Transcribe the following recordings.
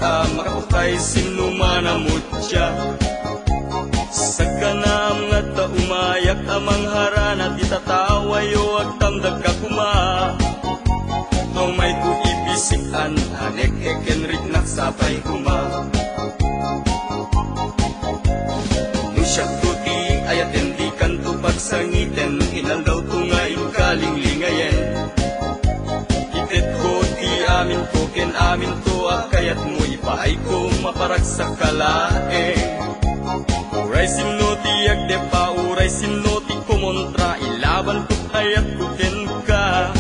makapukay sinuman na mutya. Sa kanam nga ta umayak amang harana di tatawayo ag tamdag ka kuma. Aw may ku ibisikan anek ekenrik naksapay kuma. Nusyak tuti ayat endi kanto pagsangiten inaldaw tungayin kalinglingayen. Itet ko ti amin ko ken amin to akayat mo ipaay ko maparag sa kalae. Uray sinoti agdepa, uray sinoti kumontra, ilaban ko ayat ko ken ka.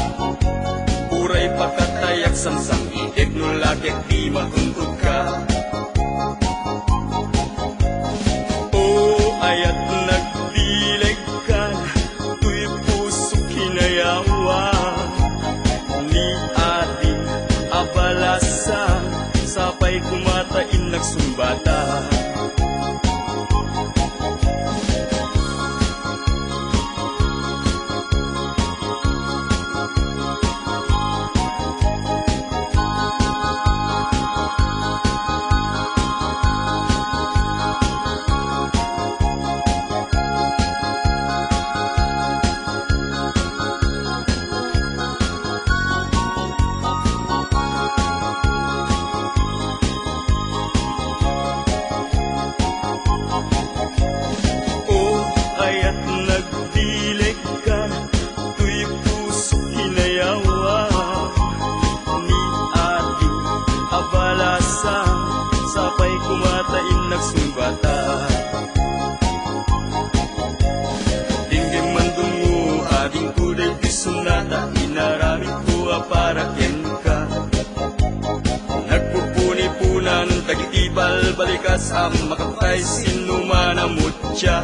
Uray pakatayak samsam itik no lagek di matuntog ka. O ayat nagdileg ka, tuy puso kinayawa. Ni ating abalasa, sabay kumatain nagsumbata. Sabay kumatain nagsumbata. Dinggim mandungo ading kuday bisunata, inaramit ko aparakyan ka. Nagpupuni-punan tagitibal balikas ang makapay sinuman na mutya.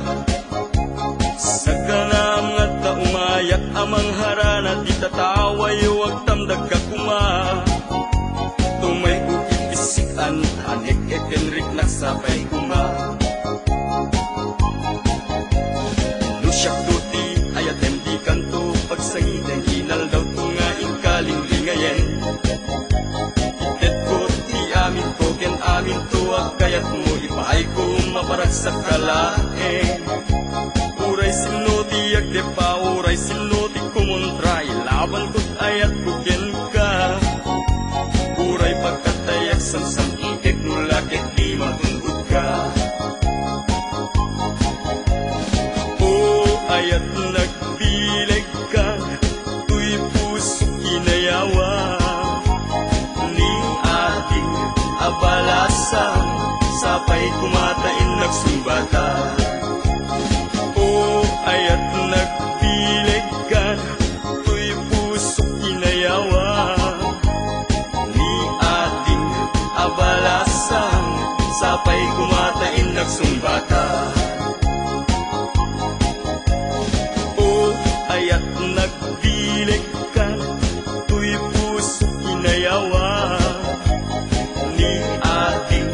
Sa kanam nga ta umayak amang harana di tatawayo ag tamdag ka kuma. Tumay sikan anek ekenrik naksapay kuma. Nusyak tuti ayat endi kanto pagsangiten inaldaw tungain kalinglingayen. Itet ko ti amin ko ken amin to akayat mo ipaay ko maparag sa kalae. Uray sinoti agdepa, uray sinoti kumontra, ilaban ko't ayat ko ken ka. Uray pagkatayak samsam itik no lagek di matungkod ka. O ayat nagbileg ka, tuy puso kinayawa. Ni ating abalasa, sabay kumatain nagsumbata. O ayat nagbileg ka, tuy puso kinayawa. Abalasan, sabay kumatain nagsumbata. O ayat nagdileg ka, tuy puso kinayawa. Ni ating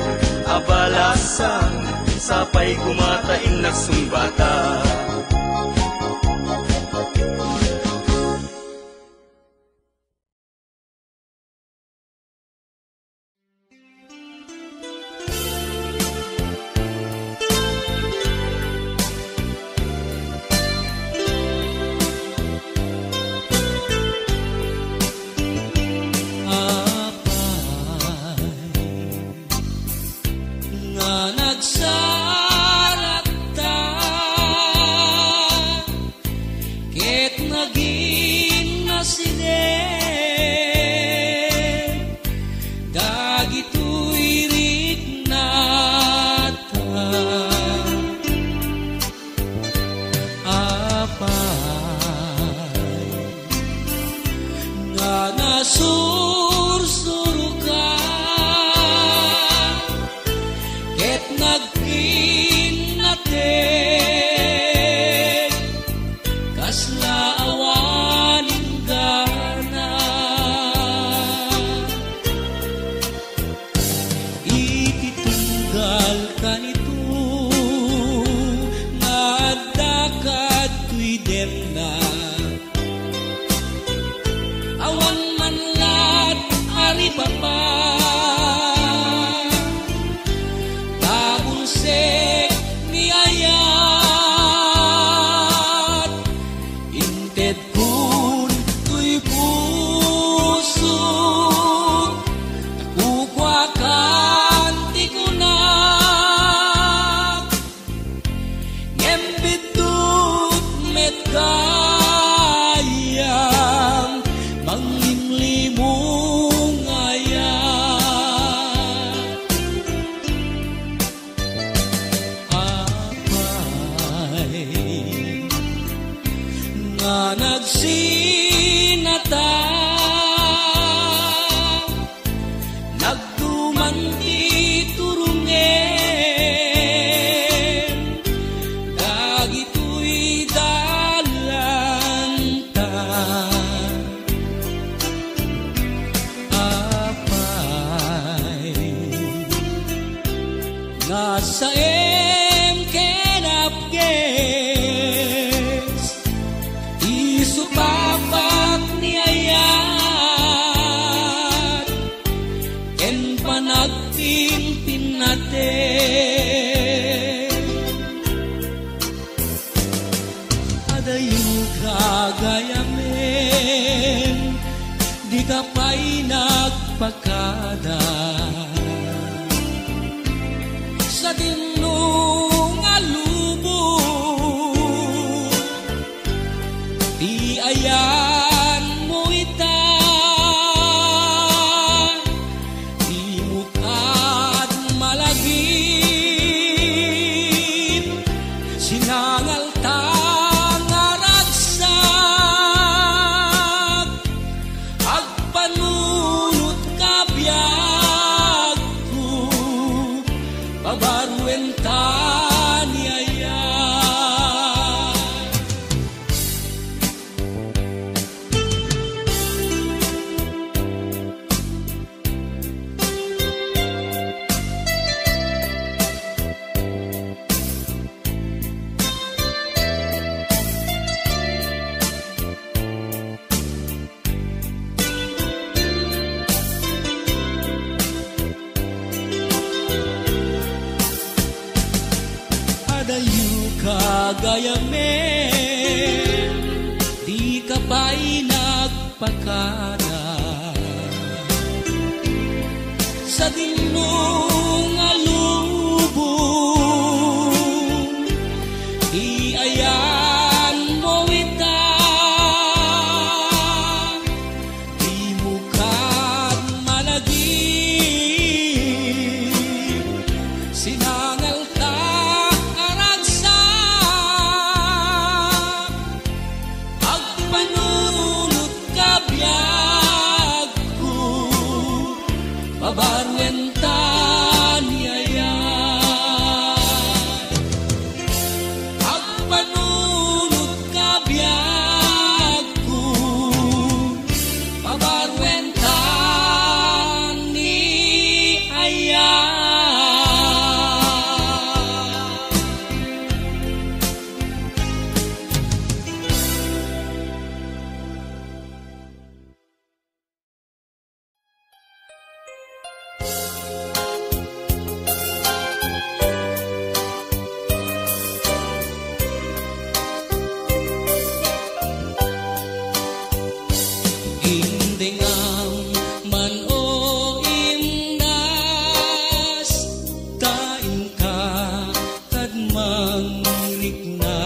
abalasan, sabay kumatain nagsumbata. Sursur ka ket nag nga sa kenapges isupapak ni ayat ken panagtimpin natin adayo kagayamen di ka pa'y nagpakada sa dinong alubog di ayan mo ita di mukad malagim sinangal tangaragsak agpanunot kabiyag ko pabaruenta ni ayan adayo kagayamen di ka pa'y nagpakada sa dinong alubong di ayan mo ita di mukad malagim sinangal pabaruenta ni ayan agpanunot kabiyag ko pabaruenta ni ayan indengam man o imnas tain ka kadmang rikna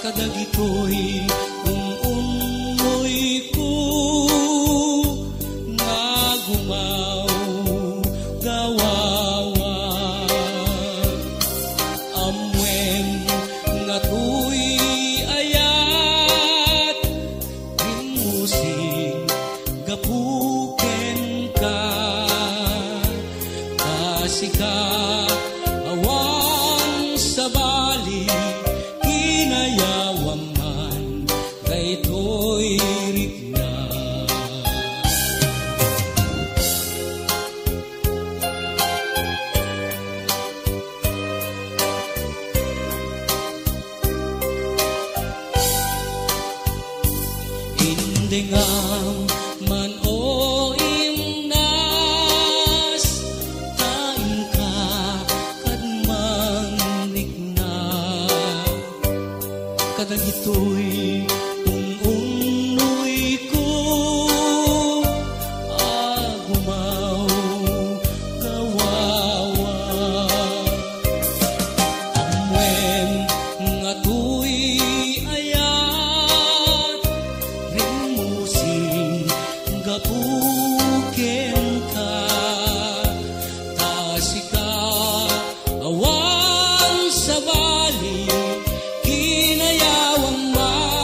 kadagitoy umumoy ko nga gumaw gawawa amwen nga tuy gapuken ka kasika awan sa bali kinayawan man daytoy rikna indengam man o imnas tain ka kadmang rikna kadagitoy umunoy ko agumaw gawawa amwen nga tuy ayat rimusing gapuken ka tasika awan sa bali kinayawang man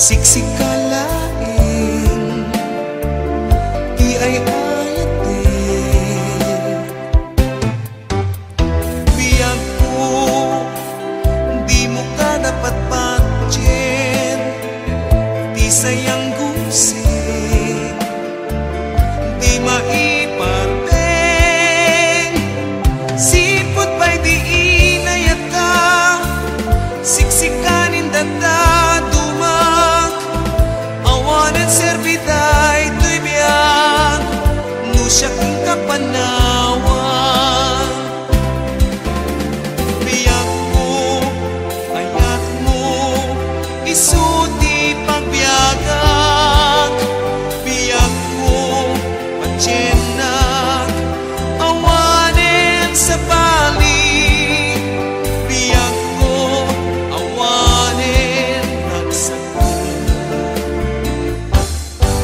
siksik kalain, di ay ayate. Biyag ko, di mo ka dapat patjen, di sayang gusing, di maipateng. Sipot pa'y di inayata, siksikanin data dumak, awanan serbiday tuy biyag, nusyak ng kapanawan. Biyag mo, ayat mo, isuti pagbiagak. Biyag mo, patyenak, awanin sa bali. Biyag ko, awanin nagsakot,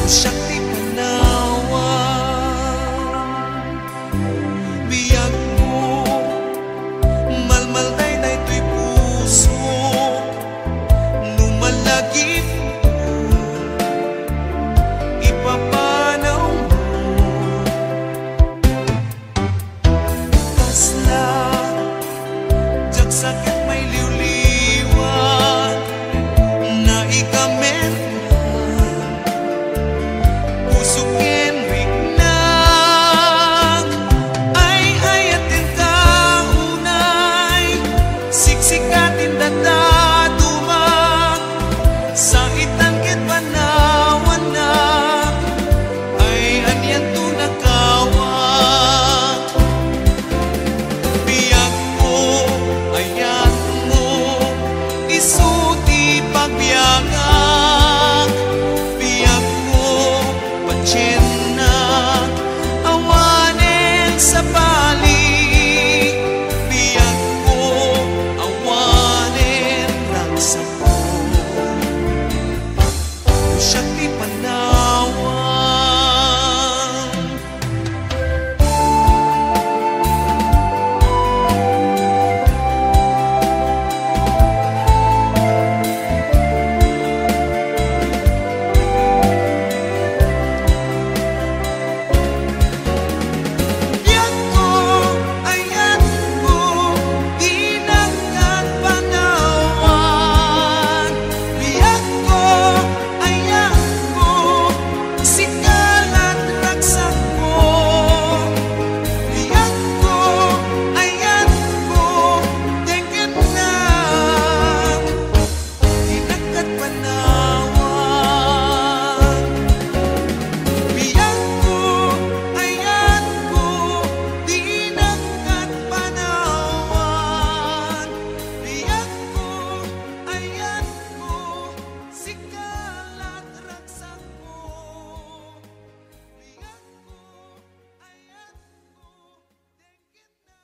nusyak di panawan. Biyag mo, malmalday na ito'y puso, numalagip mo, ipapanaw mo. Kasla, jak sakit may liwliwan, na ikamentuhan, pusukin rignang, ay ayatin kaunay, siksikatin data dumak, sa itangkit panawan na, ay anyan tunakawak. Biyag ko, ayat mo, isuti pagbiagak. Biyag ko, patyenak, awanin sa bali. Biyag ko, awanin nagsakot, nusyak di panawan. Biyag ko, ayat mo, dinagdag panawan. Biyag ko, ayat mo, sikalat ragsak mo. Biyag ko, ayat mo, tengket na, dinagdag panawan. Biyag ko, ayat ko, dinagdag panawan. Biyag ko, ayat mo, sikalat ragsak mo. Biyag ko, ayat mo, tengket na.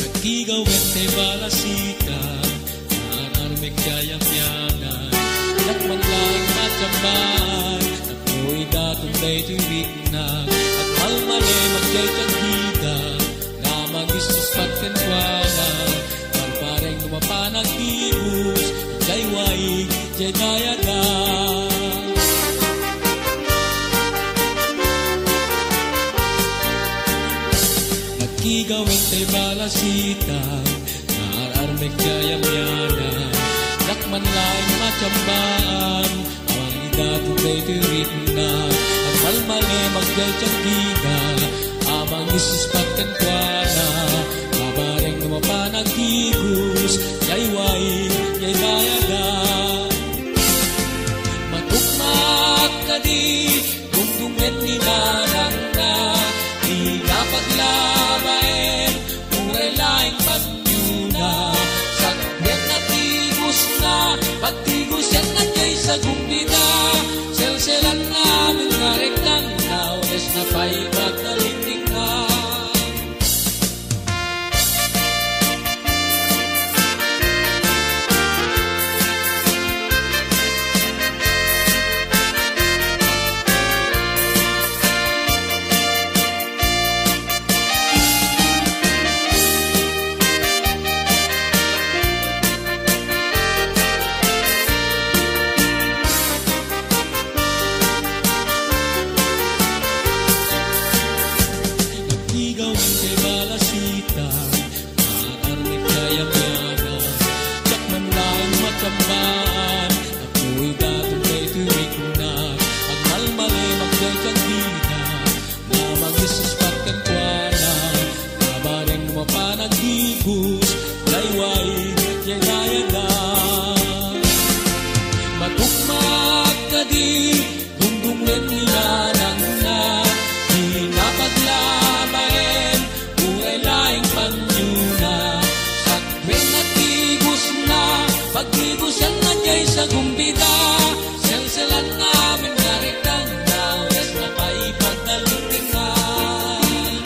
Nagigawin kay balasika, nanarmig kayang-yangan, lakman laing matyamaan, napoy datong daytoy wiknang, at malmali magyay tagida, na mag-isus pagkentwanan, parpareng lumapanag ibus, jay waig, jay dayagan. Nagigawin kay balasitang, naararmig kayang-yanan, lakman laing matyamaan, awang idatong daytoy wiknang, at malmali magyay tagida, amang isus pagkentwana, kabareng lumapanag ibus, jay waig, jay dayagan. Matukmak ka di, dungdungan ni nanang na, di napaglabain, muray laing panyuna, sakbet na tigos na, pagtigos yan na kay sa gumbida, selselan namin nga rektan na, ules na pa'y pagdalinting na. Pagtigusan na jay sa gumbida, selselan namin narikang dawes na paipagdalintingan.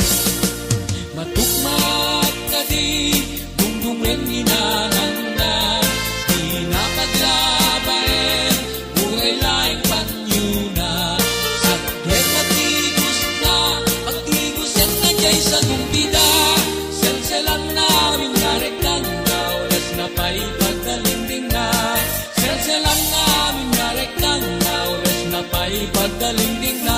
Matukmat ka di, dungdungen inananda, di napaglabaen, buhay laing panyuna. Sa tuwet matigos na, pagtigusan na jay sa gumbida, selselan namin narikang dawes na paipagdalintingan. Selselan namin narikang dawes na paipagdalintingan.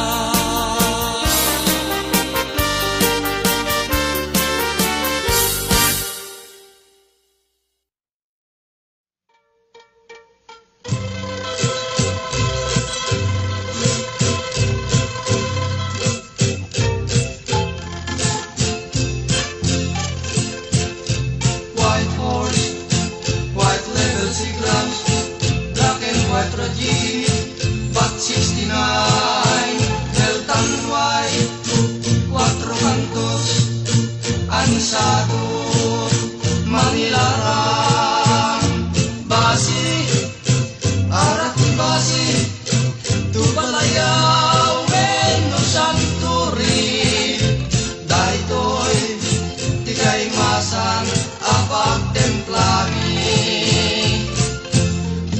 White horse, white level signals, black and white regime, bat 69, delta white, cuatro cantos, anisado, manilarang, basi, arat basi, tupalayaw, weno santuri, daitoy, tigay masan, apag templami,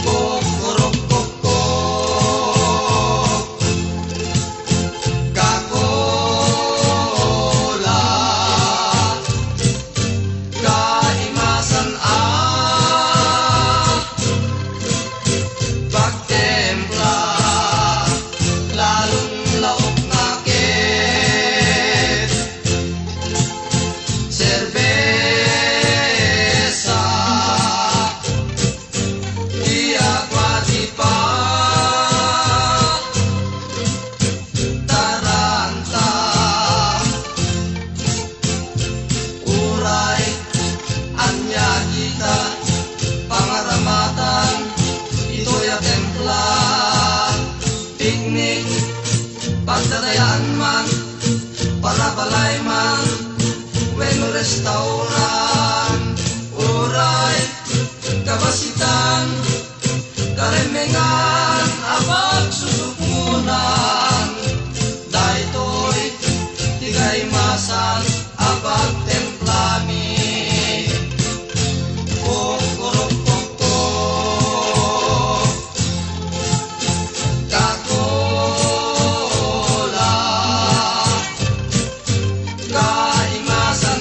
kokorok kokok, kakola, kaimasan pagtempla, lalong laok nakit, cerveza, di agua di pa, taranta, uray, anya kita, pangaramatan, ito'y templa, piknik, pagdadayaan man, parabalay man, bueno restauran, uray, kabasitan, karemengan, abag susupunan, daitoy, tigay masan, abag templami, kokorok kokok, kakola, kaimasan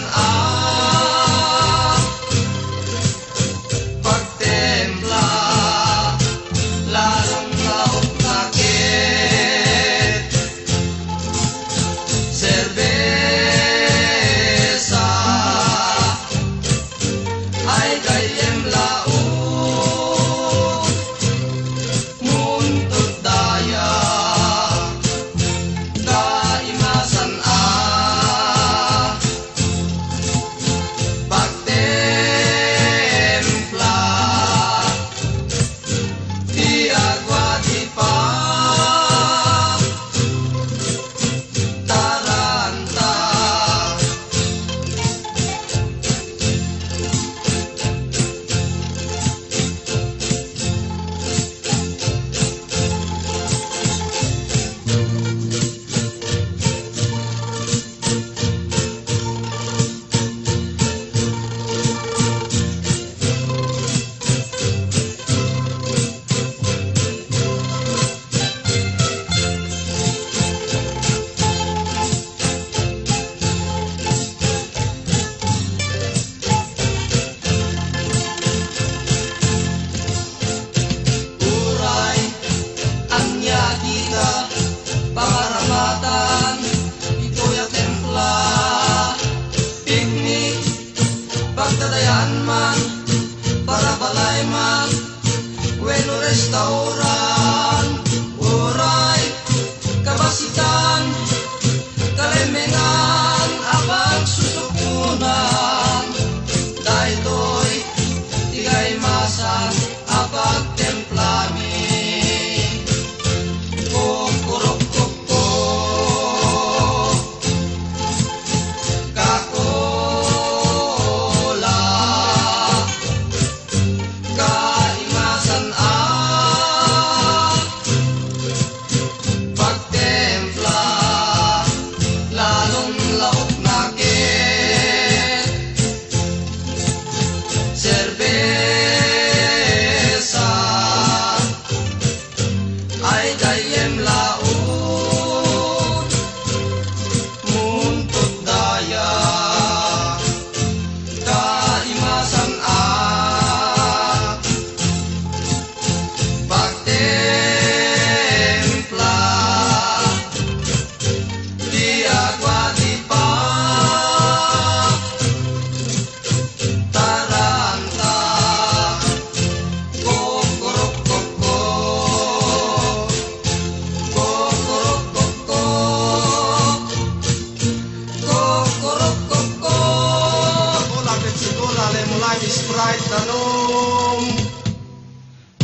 uray tanong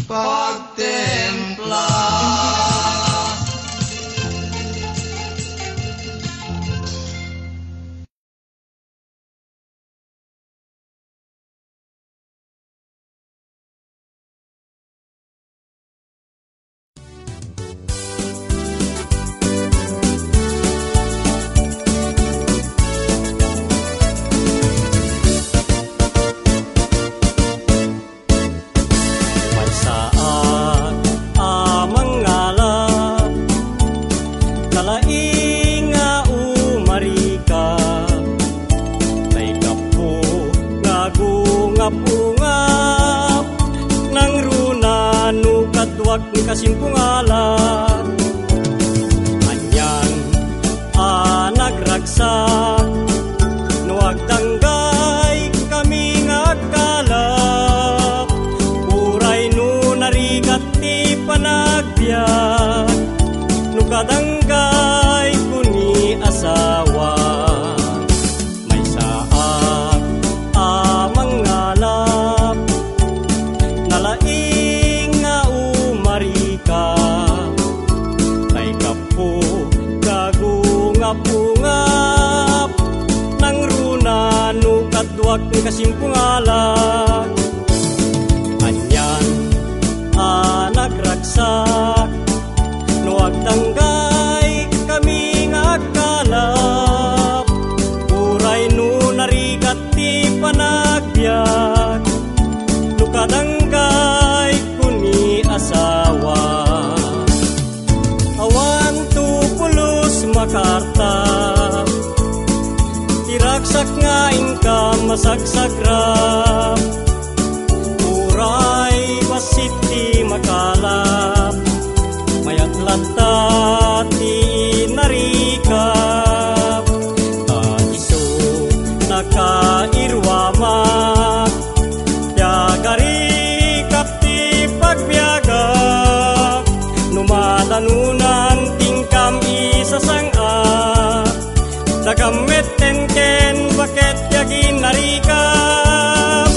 pagtempla. Kasimpungalan anyan nagragsak nuag danggay kami ngagkalap uray no narigat ti panagbiag no kadanggay kuni asawa may saak mangalap nalaing nga umarika kay kapo gagungap-ungap nang runa no kadwak ni kasimpungalan anyan nagragsak no agdanggay kami ngagkalap uray no narigat ti panagbiag no kadanggay kuni asawa awan tu pulos makarta tiragsak nga ingkam masagsagrap uray wasiti makalap mayat lanta ti narikap iso nakairwamak yagarikap ti pagbiagak numadanunan tingkam isasanga dagamit tenken baket yagin narikap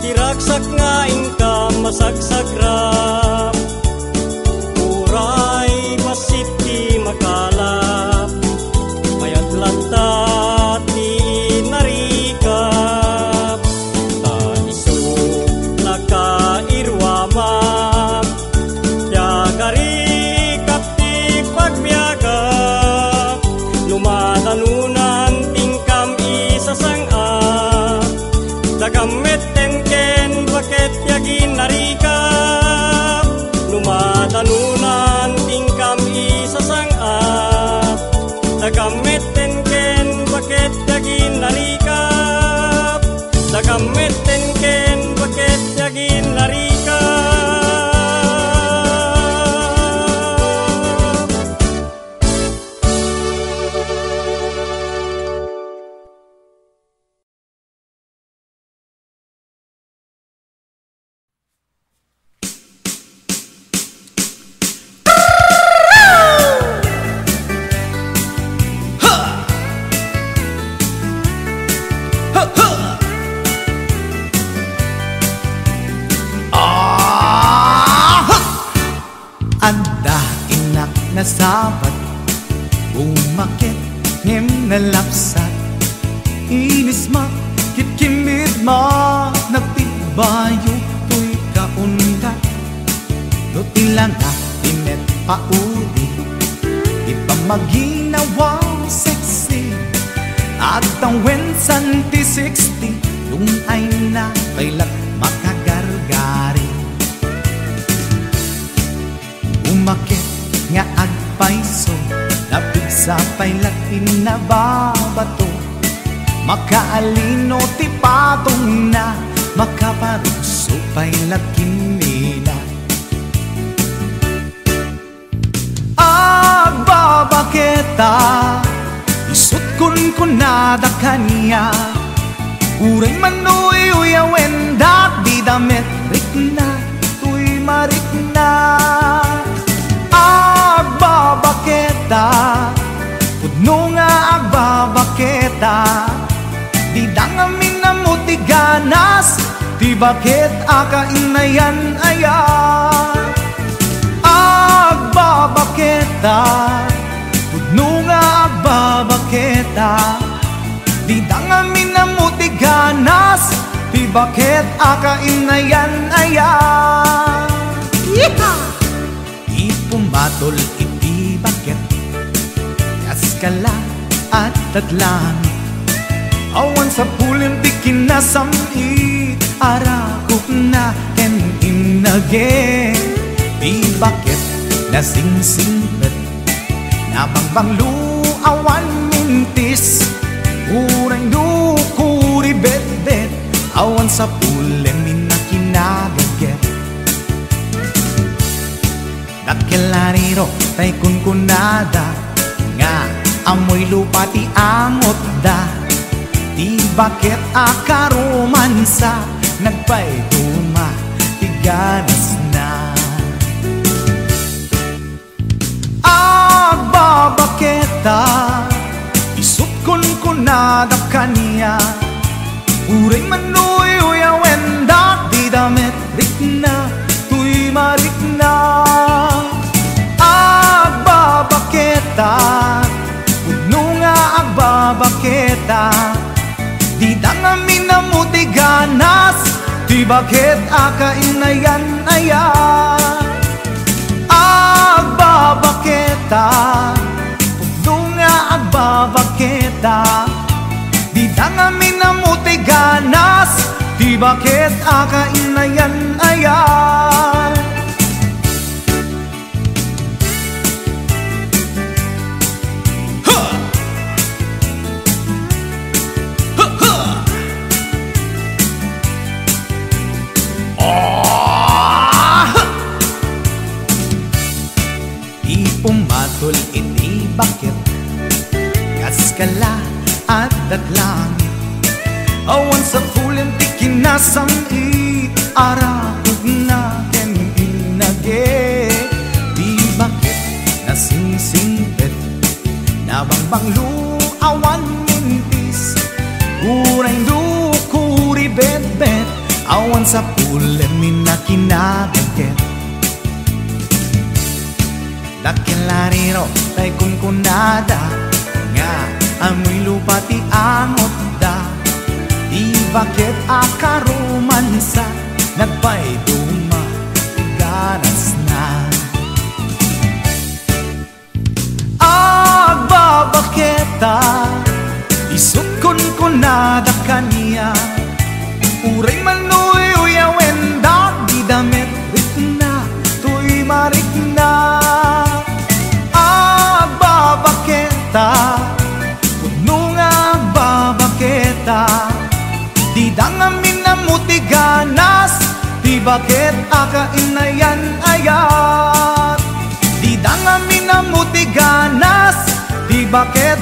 tiragsak nga ingkam masagsagrap uray masiti makalap mayat lanta ti narikap iso nakairwamak yagarikap ti pagbiagak lumadanunan tingkam isasanga dagamit tenken baket yagin narikap lumadanunan tingkam isasangap dagamit tenken baket yagin narikap dagamit tenken baket yagin narikap Anda inak na sabat umakit ngem na lapsat inis ma kitkimit ma nagtibayo tuy kaundat do tilang imet pauli ipamaginawa sexy at ang wensan ti 60 yung ay na kailat makak sapay lakin na babato, makaalino ti patong na, makaparuso pay lakin nila. Agbabaketa, isut kun nada kanya, uray manoy uyawen dak di damit rikna, tuy marikna. Agbabaketa, pudno nga agbabaketa, di dangamin na muti ganas, di bakit akainayan aya. Agbabaketa, pudno nga agbabaketa, di dangamin na muti ganas, di bakit akainayan aya. Yeehaw! Ipumatol iti bakit, kaskala at tadlangit, awan sa pulim di kinasamit, arakok na ken inage. Di bakit nasingsingpet, nabangbanglu awan mintis, urang dukuri bet-bet, awan sa pulim minakinagaget. Dakelariro tay kunkunada, nga amoy lupa ti amot da, di bakit akaromansa, nagpayduma ti ganas na. Agbabaketa, isut kunkunada kanya, uray manoy uyawen dak di damit rikna, tuy marikna. Agbabaketa, pudno nga agbabaketa, di dangamin na muti ganas, di bakit akainayan aya. Agbabaketa, pudno nga agbabaketa, di dangamin na muti ganas, di bakit akainayan aya. Pumatol iti bakit, kaskala at datlangit, awan sa pulim ti kinasamit, arakog na ken inage. Di bakit nasingsingpet, nabangbanglu awan mintis, urang dukuri bet-bet, awan sa pulim minakinabaget. Dakelariro tay kunkunada, nga amoy lupa ti amot da, di bakit akaromansa, nagpayduma ti ganas na. Agbabaketa, isut kunkunada kanya, uray manoy uyawen dak di damit rikna, tuy marikna. Agbabaketa, pudno nga agbabaketa, di dangamin na muti ganas, di bakit akainayan ayat. Di dangamin na muti ganas, di bakit